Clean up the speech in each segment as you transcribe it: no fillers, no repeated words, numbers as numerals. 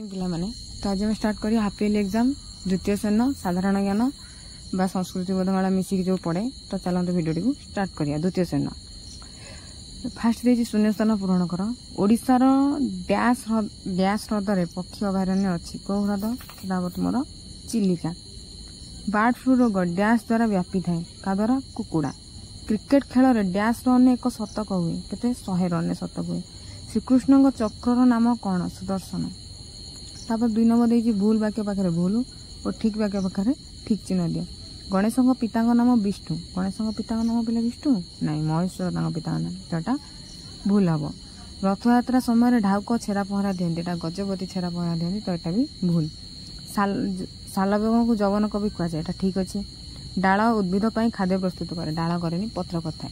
पिलामाने तो आज आम स्टार्ट करिया हाफ इयरली एग्जाम द्वितीय श्रेणी साधारण ज्ञान बा संस्कृति बोधमाला मिसिक जो पढ़े तो चलते भिडियो टी स्टार्ट करिया द्वितीय श्रेणी फास्ट देछि शून्य स्थान पूरण कर ओडिशार डैश ह्रदरे पक्षी अभयारण्य अच्छी कौ ह्रद सेटा तुमर चिलिका बर्ड फ्लू रोग डैश द्वारा व्यापी थाए का द्वारा कुकुड़ा क्रिकेट खेल में डैश रन एक शतक हुए केते 100 रन शतक हुए श्रीकृष्ण चक्र नाम कौन सुदर्शन तापर 2 नंबर देछि भूल वाक्य पाखे भूल और ठीक वाक्य पाखे ठीक चिन्ह दियो गणेश पिता नाम विष्णु गणेश पिता नाम पे विष्णु नाई महेश्वर पिता नाम तो भूल हम रथयात्रा समय ढाउक छेरा पहरा दिखती गजपति छेरा पहरा दिखती तो यहाँ भी भूल सालबेग को जवन कवि कहुए ठीक अच्छे डाल उद्भिद खाद्य प्रस्तुत करे डाल करे पत्र कथा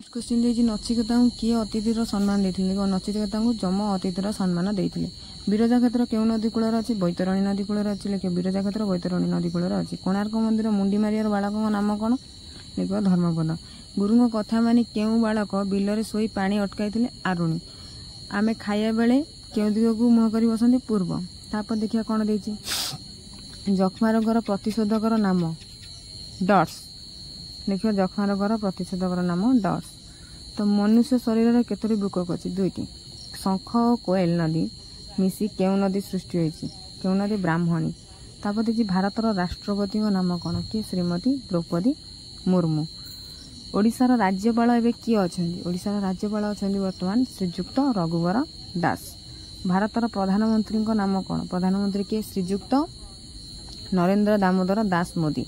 क्वेश्चन देछि नचिकेता किए अतिथि सम्मान देते नचिकेता जम अतिथि सम्मान देते विरजा क्षेत्र केउ नदी कूल अच्छी बैतरणी नदी कूल अच्छी लिखे विरजा क्षेत्र बैतरणी नदी कूल अच्छी कोणार्क मंदिर मुंडी मारियार बालक नाम कौन लिख धर्मपद गुरु कथा मानि केउ बालक बिलरे सोई पानी अटकाई आरुणी आमे खाइया बेले केउ दिग को मुह कर बसती पूर्व तापर देखिया कौन देछि जक्ष्मा रोगर प्रतिषेधकर नाम डट्स लिख जक्ष्मा रोगर प्रतिषेधकर नाम डट्स तो मनुष्य शरीर में केतोटी वृकक अच्छी 2टी शंख और कोयल नदी मिसी केउ नदी सृष्टि होती केउ नदी ब्राह्मणी तापर देखिए भारतर राष्ट्रपति नाम कौन किए श्रीमती द्रौपदी मुर्मू ओडिशार राज्यपाल एवं किए अच्छा ओडिशार राज्यपाल अच्छा बर्तमान श्रीजुक्त रघुवर दास भारतर प्रधानमंत्री नाम कौन प्रधानमंत्री किए श्रीजुक्त नरेंद्र दामोदर दास मोदी।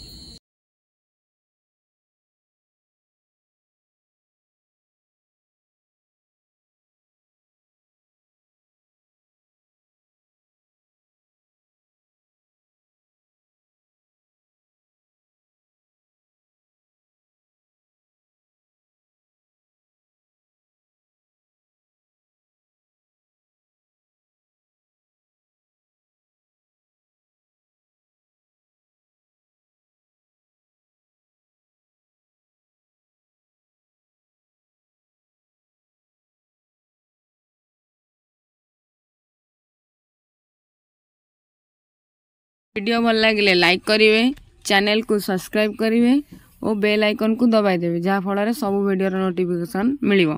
वीडियो भल लगे लाइक करेंगे चैनल को सब्सक्राइब करेंगे और बेल आइकन को दबाई देवे जहाँ फल सब वीडियो नोटिफिकेशन मिलिबो।